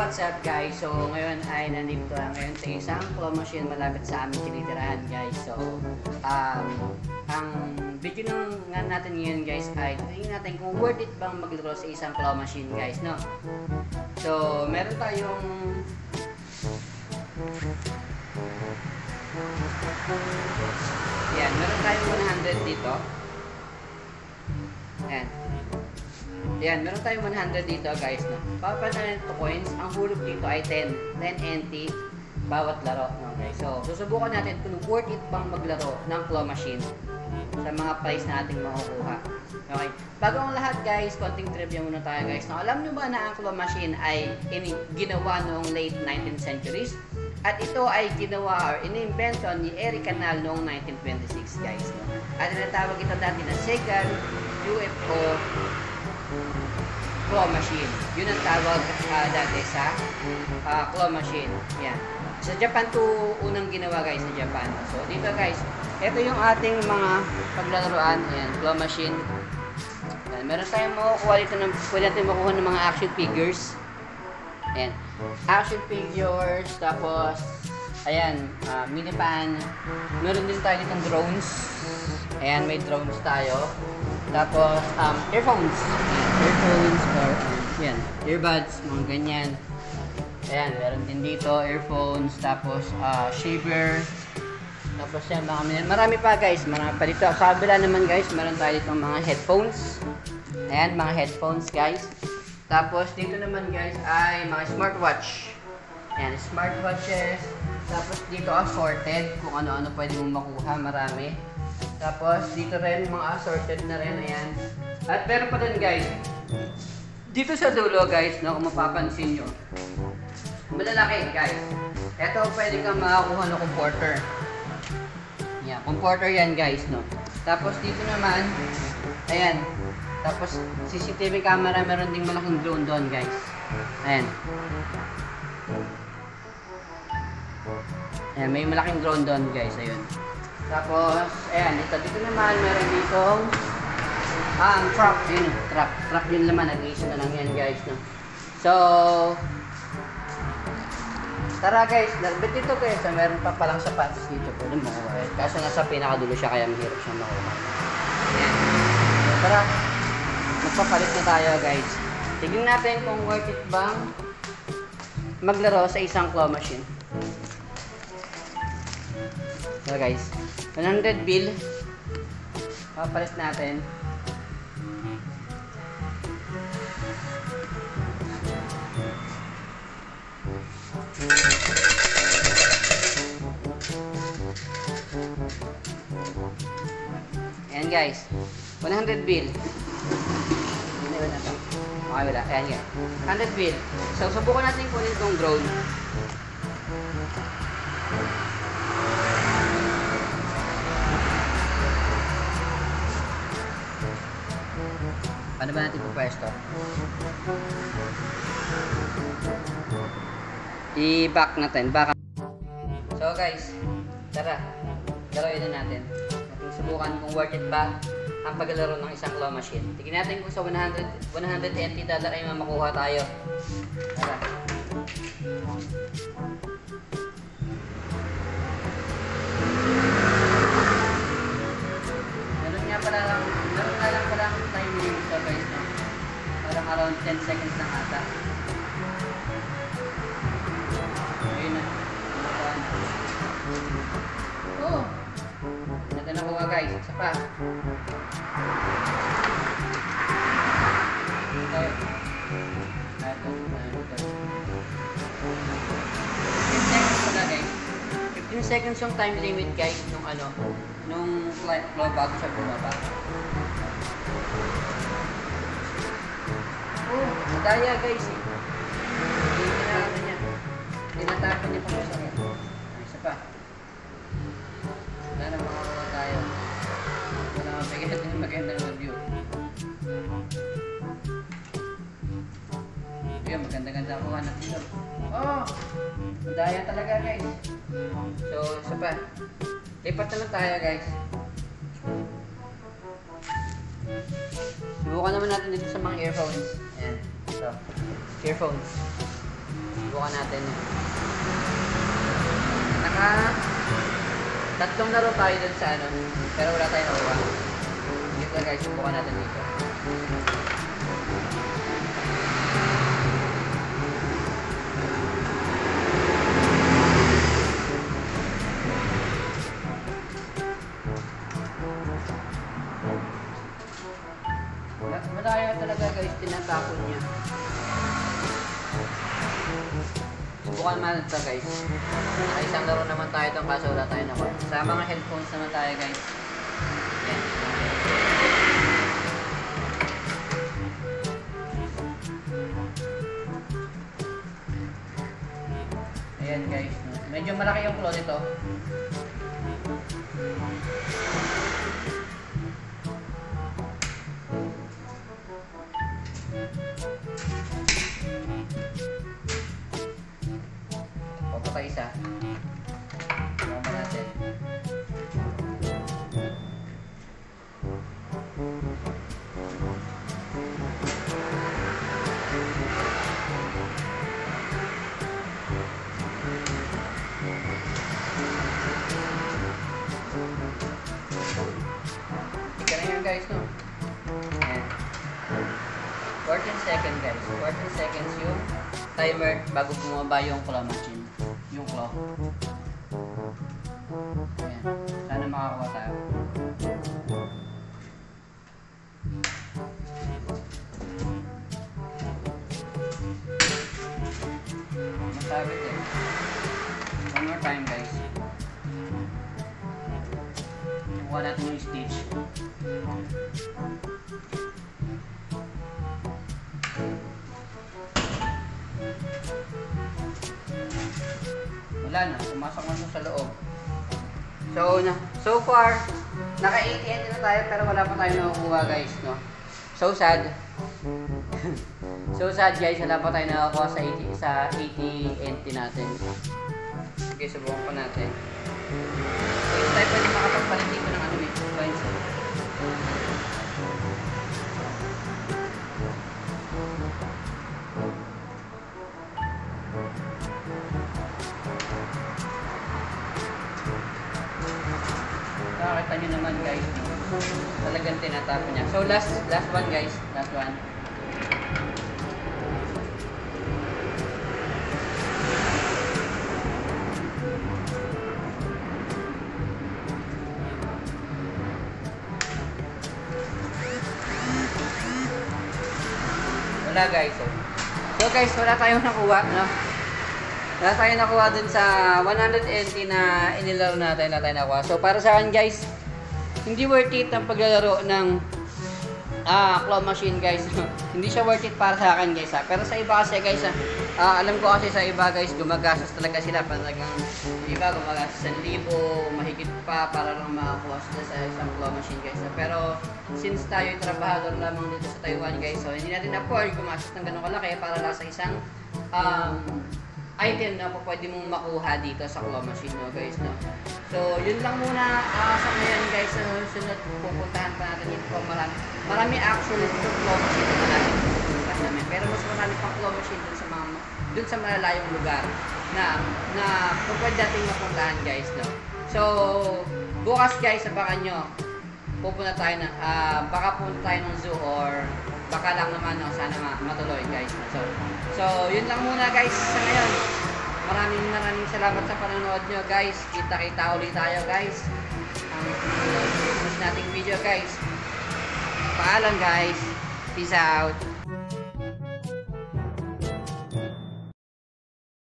what's up guys? So ngayon ay nandito ngayon sa isang claw machine malapit sa aming tinitirahan guys. So ang video nga natin ngayon guys ay tingnan natin kung worth it bang maglaro sa isang claw machine guys, no? So meron tayong meron tayong 100 dito. Meron tayong 100 dito guys, no? Papapanan ito coins, ang hulog dito ay 10 NT bawat laro, no guys. So susubukan natin kung worth it bang maglaro ng claw machine sa mga price na ating makukuha. Okay. Bago ang lahat guys, konting trivia muna tayo guys. No, alam nyo ba na ang claw machine ay ginawa noong late 19th centuries? At ito ay ginawa or inimbento ni Eric Canal noong 1926 guys. No? At tinatawag ito dati na second UFO claw machine. Yun ang tawag dati sa claw machine. Yan. Sa Japan to unang ginawa guys, sa Japan. So dito guys, ito yung ating mga paglalaroan. Ayan, claw machine. Ayan, meron tayong makukuha dito ng, pwede natin makuha ng mga action figures. Ayan, action figures, tapos ayan, mini pan. Meron din tayo ditong drones. Ayan, may drones tayo. Tapos earphones. Ayan, earphones or yan, earbuds, mga ganyan. Ayan, meron din dito earphones, tapos shaver. Tapos yan, marami pa guys, marami pa dito. Sa kabila naman guys, meron tayo ditong mga headphones. Ayan, mga headphones guys. Tapos dito naman guys ay mga smartwatch. Ayan, smartwatches. Tapos dito assorted, kung ano-ano pwede mong makuha, marami. Tapos dito rin mga assorted na rin, ayan. At meron pa din guys, dito sa dulo guys, no, kung mapapansin nyo, malalaki guys. Ito pwede kang makakuha ng comforter. Yan, comforter yan guys, no. Tapos dito naman, ayan. Tapos CCTV camera, meron ding malaking drone doon guys. Ayan. Ayan, may malaking drone doon guys, ayun. Tapos, ayan, dito naman, meron ditong truck, yun, truck yun naman, nag-iisa na lang yan guys, no. So, tara guys, nagbit dito guys, meron pa palang sapatos dito, pwede makuha. Kaso nasa pinakadulo siya, kaya mahirap siya makuha. Ayan. So, tara, magpapalit na tayo guys. Tignan natin kung worth it bang maglaro sa isang claw machine. So guys, 100 bill. Papalit natin. Ayan guys, 100 bill. Okay, wala. Ayan guys, 100 bill. So subukan natin kunin itong drone. Paano ba natin pupwesto? I-back natin. Back. So guys, tara. Laruin na natin. Subukan kung worth it ba ang paglalaro ng isang claw machine. Tignan natin kung sa 100 NT dollar ay mamakuha tayo. Tara. Meron nga lang pala ang time limit to guys, no? Parang around 10 seconds lang ata. Ayun na. Oh! Ganda na kuha guys. Isa pa. Ito. Ito. 15 seconds pala guys. 15 seconds yung time limit guys nung claw bago siya bumaba. Oh, madaya guys eh. Hindi na ano niya. Tinatapan niya pa sa akin. Isa pa. Wala na makakuha tayo. Wala mabigyan natin yung magandang review. Yun, maganda-ganda kuha natin ito. Oh! Madaya talaga guys. So, isa pa. Lipat naman tayo guys. Subukan naman natin dito sa mga earphones. Ayan. Ito. Earphones. Subukan natin yan. Tatlong laro tayo dun sa ano, pero wala tayong nakuha. Dito guys, subukan natin dito. Malaya talaga guys, tinatapon niya. Subukan naman ito guys. Isang laro naman tayo itong kaso wala tayo nakuha. Sa mga headphones naman tayo guys. Yan. Ayan guys. Medyo malaki yung claw nito. Pa isa. Tama natin. Ika na yan guys, no? Ayan. 14 seconds guys. 14 seconds yung timer bago bumaba yung claw machine. Yung claw. Ayan. Sana makakuha tayo. Masabit eh. One more time guys. Kuha natin yung stitch. Wala na, pumasok na siya sa loob. So far, naka 80 na tayo pero wala pa tayo nakukuha guys, no? So sad. So sad guys, wala pa tayo nakakuha sa 80 NT natin. Sige, subukan pa natin. So, tayo pwede makapagpalit dito ng ano eh, coins. Nakakita nyo naman guys, talagang tinatapon niya. So last one guys, last one. Wala guys. So guys, wala tayong nakuha, no? Wala tayong nakuha dun sa 180 na inilaro natin, wala tayong nakuha. So para sa akin guys, hindi worth it ang paglalaro ng claw machine guys. Hindi siya worth it para sa akin guys ha. Pero sa iba kasi guys alam ko kasi sa iba guys gumagastos talaga sila. Talagang iba gumagastos 1,000, mahigit pa para lang makakuha sila sa isang claw machine guys ha. Pero since tayo ay trabahador lamang dito sa Taiwan guys, so hindi natin afford gumastos ng ganun kalaki para lang sa isang item na pwede mong makuha dito sa claw machine no guys, no. So yun lang muna sa ngayon guys. Sa susunod pupuntahan pa natin ito. Marami actually dito claw machine na natin pupuntahan namin. Pero mas marami pang claw machine dun sa malalayong lugar na pwede natin mapuntahan guys, no. So bukas guys, abangan nyo, pupunta tayo na baka punta tayo ng zoo or baka lang naman no, sana matuloy guys. So yun lang muna guys sa ngayon. Maraming salamat sa panonood nyo guys. Kita ulit tayo guys ang susunod nating video guys. Paalam guys. Peace out.